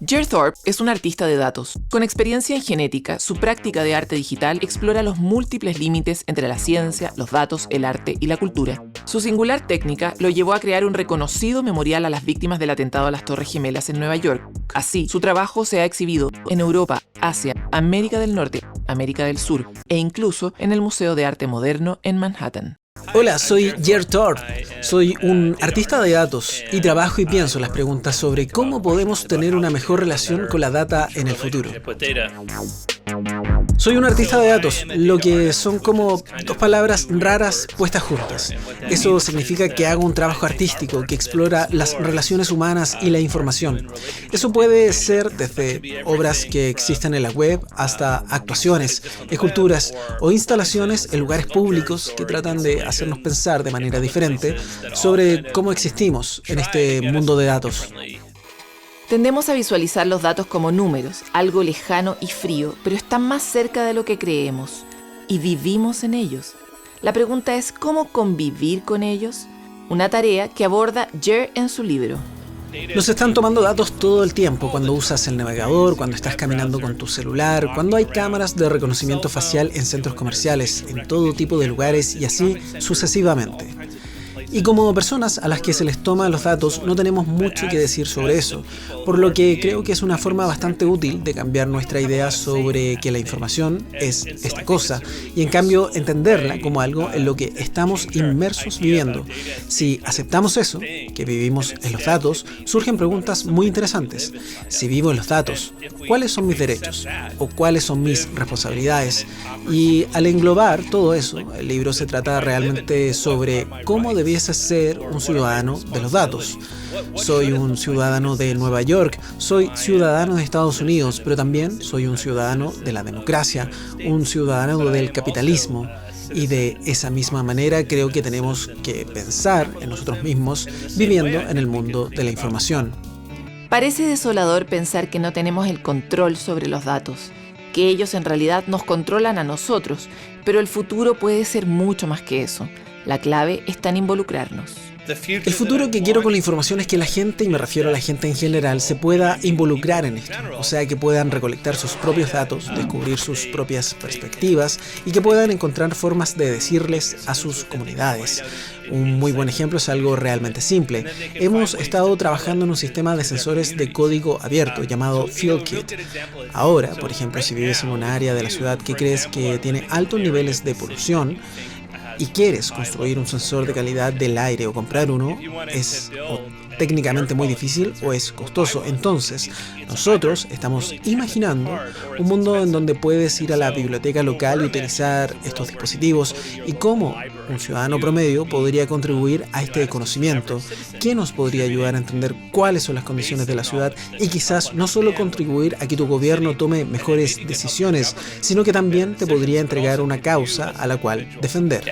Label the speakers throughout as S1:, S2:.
S1: Jer Thorpe es un artista de datos. Con experiencia en genética, su práctica de arte digital explora los múltiples límites entre la ciencia, los datos, el arte y la cultura. Su singular técnica lo llevó a crear un reconocido memorial a las víctimas del atentado a las Torres Gemelas en Nueva York. Así, su trabajo se ha exhibido en Europa, Asia, América del Norte, América del Sur e incluso en el Museo de Arte Moderno en Manhattan.
S2: Hola, soy Jer Thorpe. Soy un artista de datos y trabajo y pienso las preguntas sobre cómo podemos tener una mejor relación con la data en el futuro. Soy un artista de datos, lo que son como dos palabras raras puestas juntas. Eso significa que hago un trabajo artístico que explora las relaciones humanas y la información. Eso puede ser desde obras que existen en la web hasta actuaciones, esculturas o instalaciones en lugares públicos que tratan de hacernos pensar de manera diferente sobre cómo existimos en este mundo de datos.
S1: Tendemos a visualizar los datos como números, algo lejano y frío, pero están más cerca de lo que creemos. Y vivimos en ellos. La pregunta es ¿cómo convivir con ellos? Una tarea que aborda Jer en su libro.
S2: Nos están tomando datos todo el tiempo, cuando usas el navegador, cuando estás caminando con tu celular, cuando hay cámaras de reconocimiento facial en centros comerciales, en todo tipo de lugares y así sucesivamente. Y como personas a las que se les toman los datos no tenemos mucho que decir sobre eso, por lo que creo que es una forma bastante útil de cambiar nuestra idea sobre que la información es esta cosa y en cambio entenderla como algo en lo que estamos inmersos viviendo. Si aceptamos eso, que vivimos en los datos, surgen preguntas muy interesantes. Si vivo en los datos, ¿cuáles son mis derechos? ¿O cuáles son mis responsabilidades? Y al englobar todo eso, el libro se trata realmente sobre cómo debía ser un ciudadano de los datos. Soy un ciudadano de Nueva York, soy ciudadano de Estados Unidos, pero también soy un ciudadano de la democracia, un ciudadano del capitalismo. Y de esa misma manera creo que tenemos que pensar en nosotros mismos viviendo en el mundo de la información.
S1: Parece desolador pensar que no tenemos el control sobre los datos, que ellos en realidad nos controlan a nosotros, pero el futuro puede ser mucho más que eso. La clave está en involucrarnos.
S2: El futuro que quiero con la información es que la gente, y me refiero a la gente en general, se pueda involucrar en esto. O sea, que puedan recolectar sus propios datos, descubrir sus propias perspectivas y que puedan encontrar formas de decirles a sus comunidades. Un muy buen ejemplo es algo realmente simple. Hemos estado trabajando en un sistema de sensores de código abierto llamado FieldKit. Ahora, por ejemplo, si vives en un área de la ciudad que crees que tiene altos niveles de polución, y quieres construir un sensor de calidad del aire o comprar uno, es técnicamente muy difícil o es costoso. Entonces, nosotros estamos imaginando un mundo en donde puedes ir a la biblioteca local y utilizar estos dispositivos y cómo un ciudadano promedio podría contribuir a este conocimiento, que nos podría ayudar a entender cuáles son las condiciones de la ciudad y quizás no solo contribuir a que tu gobierno tome mejores decisiones, sino que también te podría entregar una causa a la cual defender.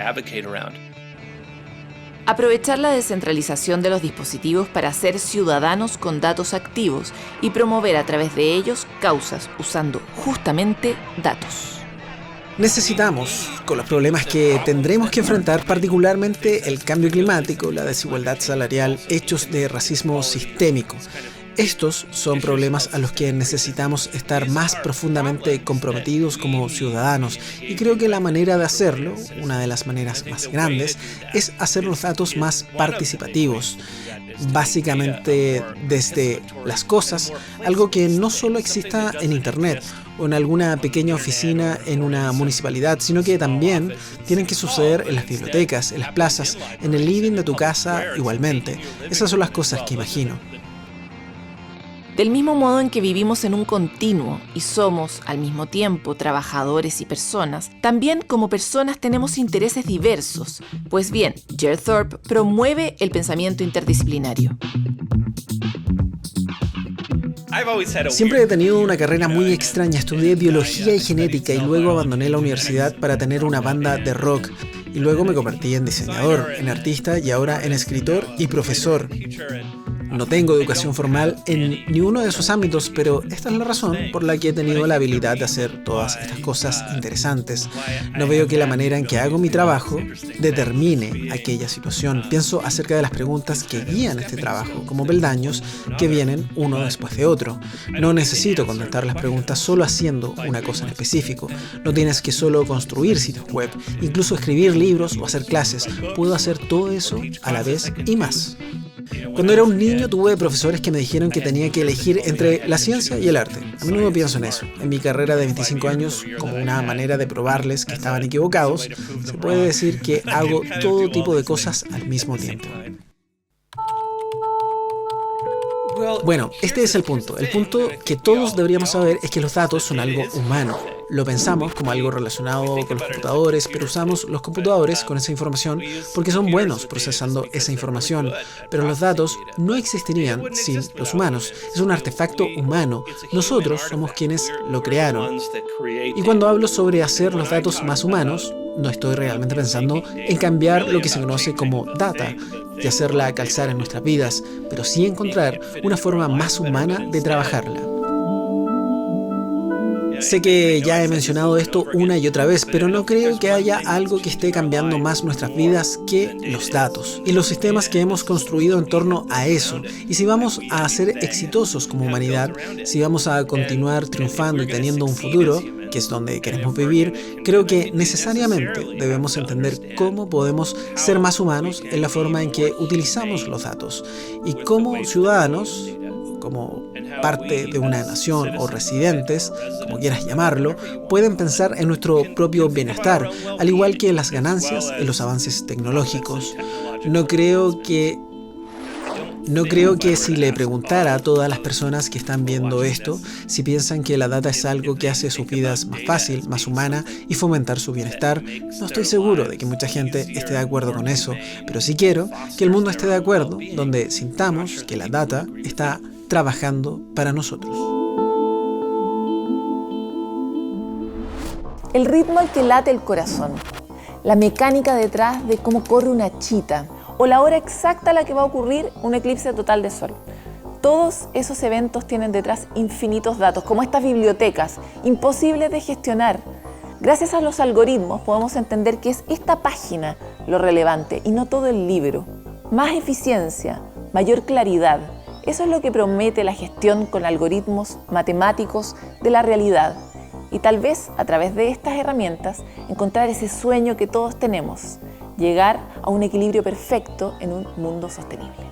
S1: Aprovechar la descentralización de los dispositivos para ser ciudadanos con datos activos y promover a través de ellos causas usando justamente datos.
S2: Necesitamos, con los problemas que tendremos que enfrentar, particularmente el cambio climático, la desigualdad salarial, hechos de racismo sistémico. Estos son problemas a los que necesitamos estar más profundamente comprometidos como ciudadanos y creo que la manera de hacerlo, una de las maneras más grandes, es hacer los datos más participativos. Básicamente desde las cosas, algo que no solo exista en Internet o en alguna pequeña oficina en una municipalidad, sino que también tienen que suceder en las bibliotecas, en las plazas, en el living de tu casa igualmente. Esas son las cosas que imagino.
S1: Del mismo modo en que vivimos en un continuo y somos, al mismo tiempo, trabajadores y personas, también como personas tenemos intereses diversos. Pues bien, Jer Thorpe promueve el pensamiento interdisciplinario.
S2: Siempre he tenido una carrera muy extraña. Estudié biología y genética y luego abandoné la universidad para tener una banda de rock. Y luego me convertí en diseñador, en artista y ahora en escritor y profesor. No tengo educación formal en ninguno de esos ámbitos, pero esta es la razón por la que he tenido la habilidad de hacer todas estas cosas interesantes. No veo que la manera en que hago mi trabajo determine aquella situación. Pienso acerca de las preguntas que guían este trabajo, como peldaños que vienen uno después de otro. No necesito contestar las preguntas solo haciendo una cosa en específico. No tienes que solo construir sitios web, incluso escribir libros o hacer clases. Puedo hacer todo eso a la vez y más. Cuando era un niño tuve profesores que me dijeron que tenía que elegir entre la ciencia y el arte. A menudo pienso en eso. En mi carrera de 25 años, como una manera de probarles que estaban equivocados, se puede decir que hago todo tipo de cosas al mismo tiempo. Bueno, este es el punto. El punto que todos deberíamos saber es que los datos son algo humano. Lo pensamos como algo relacionado con los computadores, pero usamos los computadores con esa información porque son buenos procesando esa información. Pero los datos no existirían sin los humanos. Es un artefacto humano. Nosotros somos quienes lo crearon. Y cuando hablo sobre hacer los datos más humanos, no estoy realmente pensando en cambiar lo que se conoce como data y hacerla calzar en nuestras vidas, pero sí encontrar una forma más humana de trabajarla. Sé que ya he mencionado esto una y otra vez, pero no creo que haya algo que esté cambiando más nuestras vidas que los datos y los sistemas que hemos construido en torno a eso. Y si vamos a ser exitosos como humanidad, si vamos a continuar triunfando y teniendo un futuro, que es donde queremos vivir, creo que necesariamente debemos entender cómo podemos ser más humanos en la forma en que utilizamos los datos. Y como ciudadanos, como parte de una nación o residentes, como quieras llamarlo, pueden pensar en nuestro propio bienestar, al igual que en las ganancias y los avances tecnológicos. No creo que si le preguntara a todas las personas que están viendo esto si piensan que la data es algo que hace sus vidas más fácil, más humana y fomentar su bienestar, no estoy seguro de que mucha gente esté de acuerdo con eso, pero sí quiero que el mundo esté de acuerdo, donde sintamos que la data está trabajando para nosotros.
S3: El ritmo al que late el corazón, la mecánica detrás de cómo corre una chita o la hora exacta a la que va a ocurrir un eclipse total de sol. Todos esos eventos tienen detrás infinitos datos, como estas bibliotecas, imposibles de gestionar. Gracias a los algoritmos podemos entender que es esta página lo relevante y no todo el libro. Más eficiencia, mayor claridad. Eso es lo que promete la gestión con algoritmos matemáticos de la realidad. Y tal vez a través de estas herramientas encontrar ese sueño que todos tenemos, llegar a un equilibrio perfecto en un mundo sostenible.